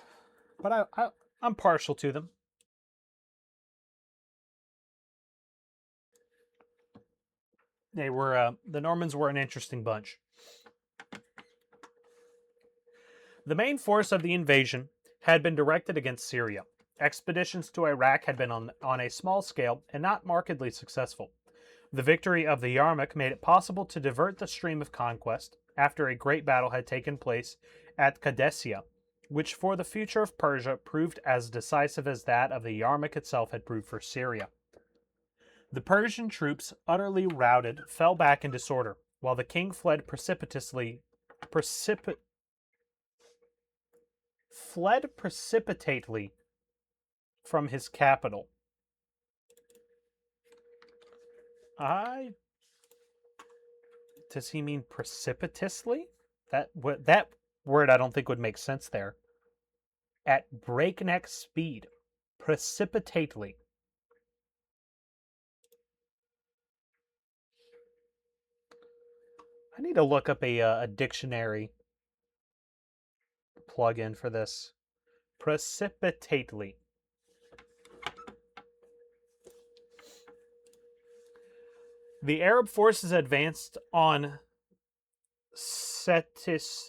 but I'm partial to them. The Normans were an interesting bunch. The main force of the invasion had been directed against Syria. Expeditions to Iraq had been on a small scale and not markedly successful. The victory of the Yarmouk made it possible to divert the stream of conquest after a great battle had taken place at Qadessia, which for the future of Persia proved as decisive as that of the Yarmouk itself had proved for Syria. The Persian troops, utterly routed, fell back in disorder, while the king fled precipitately from his capital. Does he mean precipitously? That word I don't think would make sense there. At breakneck speed. Precipitately. I need to look up a dictionary plug-in for this. Precipitately. The Arab forces advanced on Ctesiphon,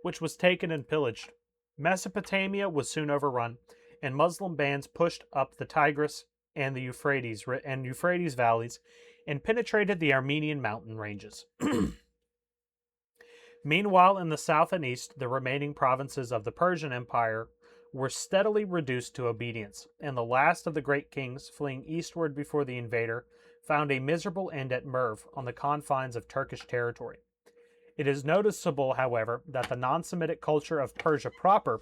which was taken and pillaged. Mesopotamia was soon overrun, and Muslim bands pushed up the Tigris and the Euphrates valleys and penetrated the Armenian mountain ranges. Meanwhile, in the south and east, the remaining provinces of the Persian Empire were steadily reduced to obedience, and the last of the great kings, fleeing eastward before the invader, found a miserable end at Merv on the confines of Turkish territory. It is noticeable, however, that the non-Semitic culture of Persia proper,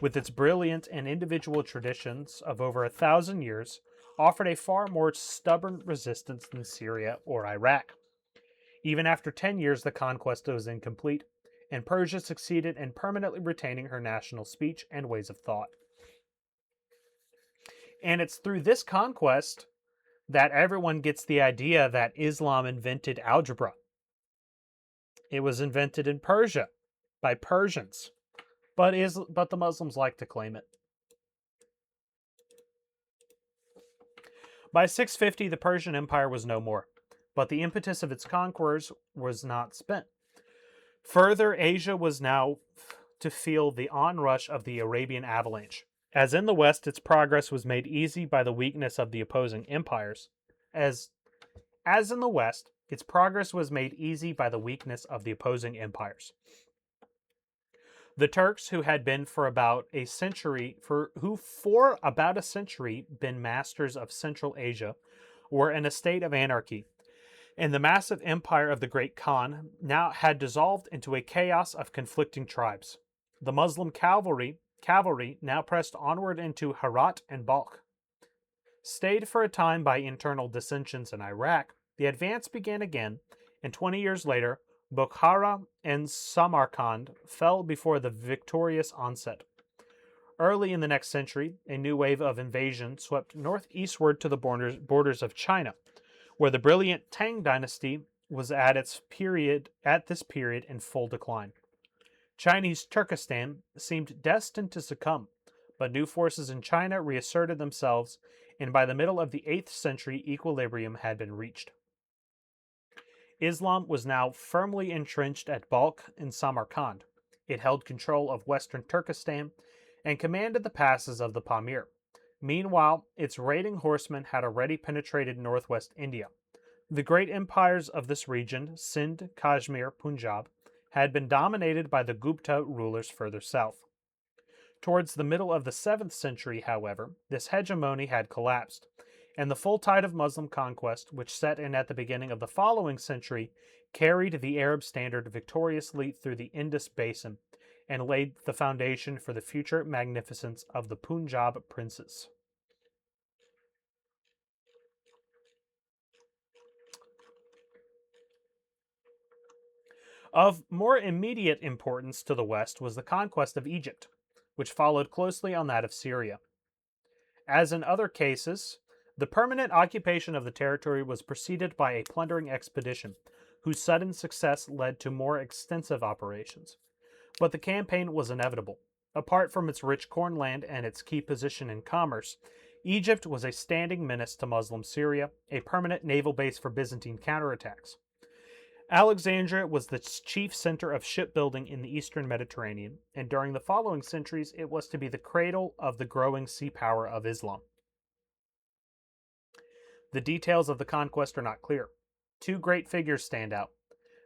with its brilliant and individual traditions of over 1,000 years, offered a far more stubborn resistance than Syria or Iraq. Even after 10 years, the conquest was incomplete, and Persia succeeded in permanently retaining her national speech and ways of thought. And it's through this conquest that everyone gets the idea that Islam invented algebra. It was invented in Persia by Persians, but the Muslims like to claim it. By 650, the Persian Empire was no more, but the impetus of its conquerors was not spent. Further, Asia was now to feel the onrush of the Arabian avalanche. As in the West, its progress was made easy by the weakness of the opposing empires. As in the West, its progress was made easy by the weakness of the opposing empires. The Turks, who had been for about a century been masters of Central Asia, were in a state of anarchy, and the massive empire of the Great Khan now had dissolved into a chaos of conflicting tribes. The Muslim cavalry now pressed onward into Herat and Balkh. Stayed for a time by internal dissensions in Iraq, the advance began again, and 20 years later, Bukhara and Samarkand fell before the victorious onset. Early in the next century, a new wave of invasion swept northeastward to the borders of China, where the brilliant Tang dynasty was at this period in full decline. Chinese Turkestan seemed destined to succumb, but new forces in China reasserted themselves, and by the middle of the 8th century, equilibrium had been reached. Islam was now firmly entrenched at Balkh and Samarkand. It held control of western Turkestan and commanded the passes of the Pamir. Meanwhile, its raiding horsemen had already penetrated northwest India. The great empires of this region, Sindh, Kashmir, Punjab, had been dominated by the Gupta rulers further south. Towards the middle of the 7th century, however, this hegemony had collapsed, and the full tide of Muslim conquest, which set in at the beginning of the following century, carried the Arab standard victoriously through the Indus Basin and laid the foundation for the future magnificence of the Punjab princes. Of more immediate importance to the West was the conquest of Egypt, which followed closely on that of Syria. As in other cases, the permanent occupation of the territory was preceded by a plundering expedition, whose sudden success led to more extensive operations. But the campaign was inevitable. Apart from its rich cornland and its key position in commerce, Egypt was a standing menace to Muslim Syria, a permanent naval base for Byzantine counterattacks. Alexandria was the chief center of shipbuilding in the eastern Mediterranean, and during the following centuries it was to be the cradle of the growing sea power of Islam. The details of the conquest are not clear. Two great figures stand out.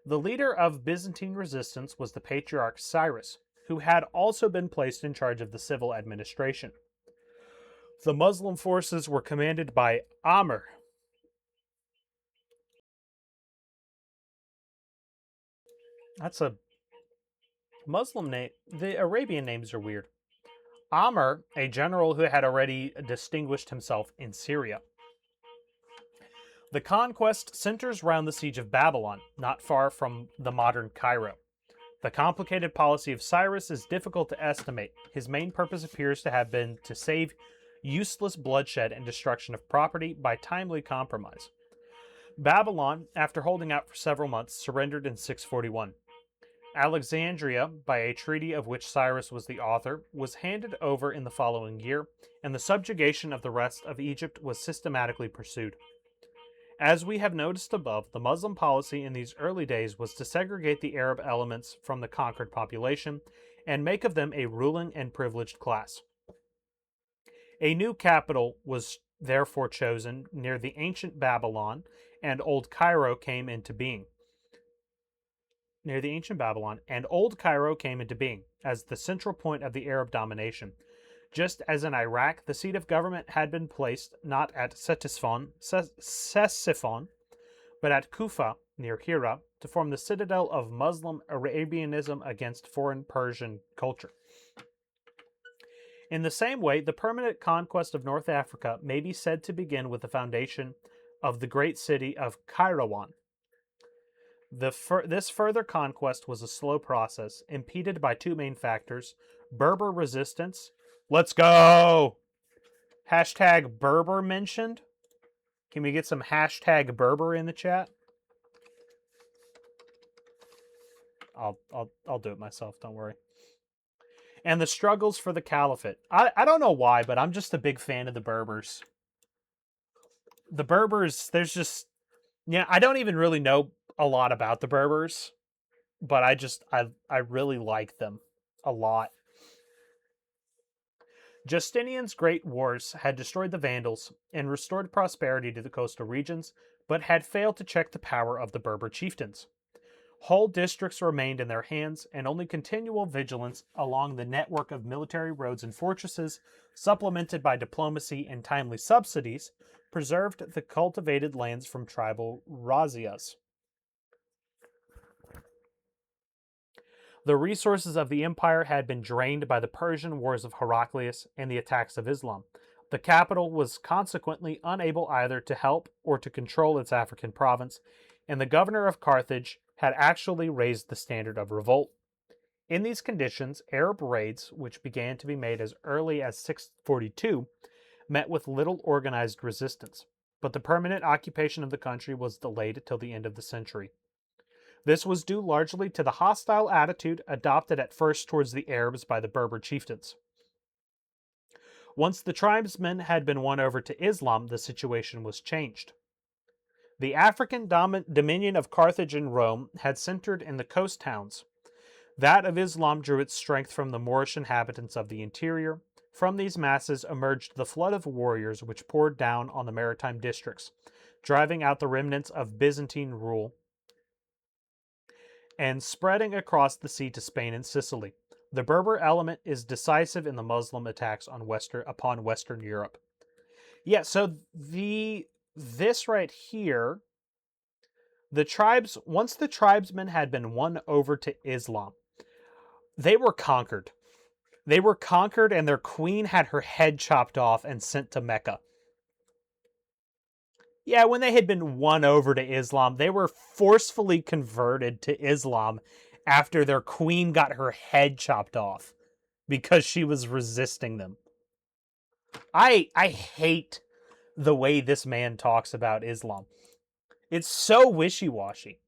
The leader of Byzantine resistance was the patriarch Cyrus, who had also been placed in charge of the civil administration. The Muslim forces were commanded by Amr. That's a Muslim name. The Arabian names are weird. Amr, a general who had already distinguished himself in Syria. The conquest centers around the siege of Babylon, not far from the modern Cairo. The complicated policy of Cyrus is difficult to estimate. His main purpose appears to have been to save useless bloodshed and destruction of property by timely compromise. Babylon, after holding out for several months, surrendered in 641. Alexandria, by a treaty of which Cyrus was the author, was handed over in the following year, and the subjugation of the rest of Egypt was systematically pursued. As we have noticed above, the Muslim policy in these early days was to segregate the Arab elements from the conquered population and make of them a ruling and privileged class. A new capital was therefore chosen near the ancient Babylon, and Old Cairo came into being. As the central point of the Arab domination. Just as in Iraq, the seat of government had been placed not at Ctesiphon, but at Kufa, near Hira, to form the citadel of Muslim Arabianism against foreign Persian culture. In the same way, the permanent conquest of North Africa may be said to begin with the foundation of the great city of Kairouan. This further conquest was a slow process, impeded by two main factors: Berber resistance. Let's go! Hashtag Berber mentioned. Can we get some hashtag Berber in the chat? I'll do it myself, don't worry. And the struggles for the caliphate. I don't know why, but I'm just a big fan of the Berbers. the Berbers, there's just, yeah, I don't even really know a lot about the Berbers, but I really like them a lot. Justinian's great wars had destroyed the Vandals and restored prosperity to the coastal regions, but had failed to check the power of the Berber chieftains. Whole districts remained in their hands, and only continual vigilance along the network of military roads and fortresses, supplemented by diplomacy and timely subsidies, preserved the cultivated lands from tribal razzias. The resources of the empire had been drained by the Persian wars of Heraclius and the attacks of Islam. The capital was consequently unable either to help or to control its African province, and the governor of Carthage had actually raised the standard of revolt. In these conditions, Arab raids, which began to be made as early as 642, met with little organized resistance, but the permanent occupation of the country was delayed till the end of the century. This was due largely to the hostile attitude adopted at first towards the Arabs by the Berber chieftains. Once the tribesmen had been won over to Islam, the situation was changed. The African dominion of Carthage and Rome had centered in the coast towns. That of Islam drew its strength from the Moorish inhabitants of the interior. From these masses emerged the flood of warriors which poured down on the maritime districts, driving out the remnants of Byzantine rule and spreading across the sea to Spain and Sicily. The Berber element is decisive in the Muslim attacks upon Western Europe. Yeah, so this right here, once the tribesmen had been won over to Islam, they were conquered. They were conquered, and their queen had her head chopped off and sent to Mecca. Yeah, when they had been won over to Islam, they were forcefully converted to Islam after their queen got her head chopped off because she was resisting them. I hate the way this man talks about Islam. It's so wishy-washy.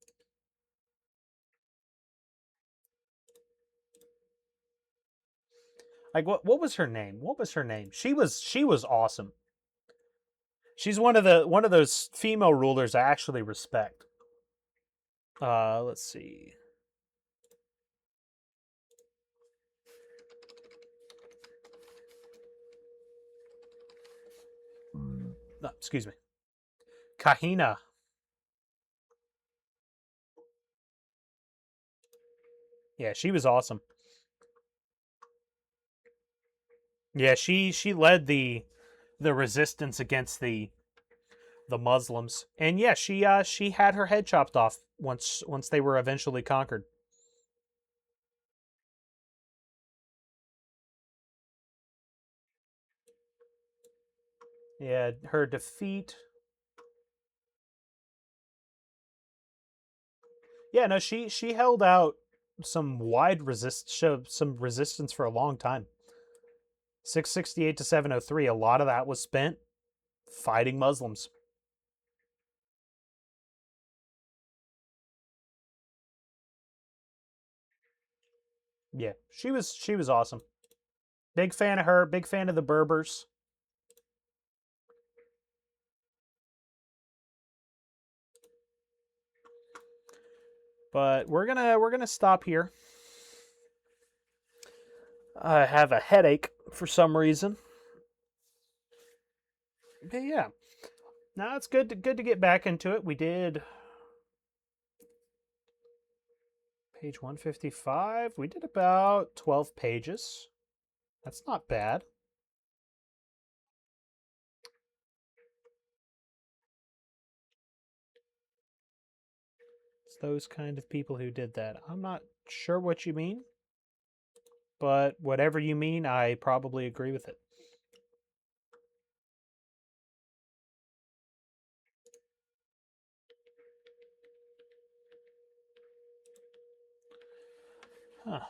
Like what was her name? What was her name? She was awesome. She's one of those female rulers I actually respect. Let's see. No, excuse me. Kahina. Yeah, she was awesome. Yeah, she led the resistance against the Muslims. And yeah, she had her head chopped off once they were eventually conquered. Yeah, her defeat. Yeah, no, she held out showed some resistance for a long time. 668 to 703, a lot of that was spent fighting Muslims. Yeah, she was awesome. Big fan of her, big fan of the Berbers. But we're gonna stop here. I have a headache for some reason. But yeah. Now it's good to get back into it. We did page 155. We did about 12 pages. That's not bad. It's those kind of people who did that. I'm not sure what you mean, but whatever you mean, I probably agree with it. Huh.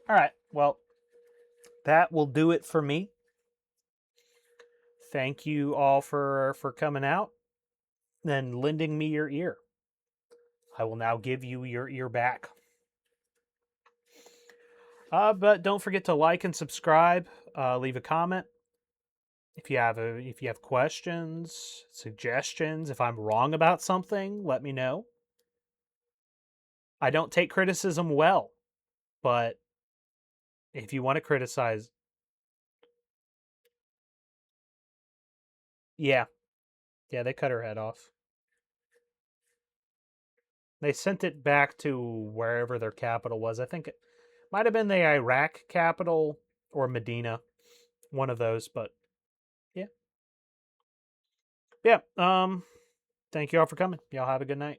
All right. Well, that will do it for me. Thank you all for coming out and lending me your ear. I will now give you your ear back. But don't forget to like and subscribe, leave a comment. If you have questions, suggestions, if I'm wrong about something, let me know. I don't take criticism well, but if you want to criticize, yeah, yeah, they cut her head off. They sent it back to wherever their capital was. I think it might have been the Iraq capital or Medina, one of those. But yeah, yeah. Thank you all for coming. Y'all have a good night.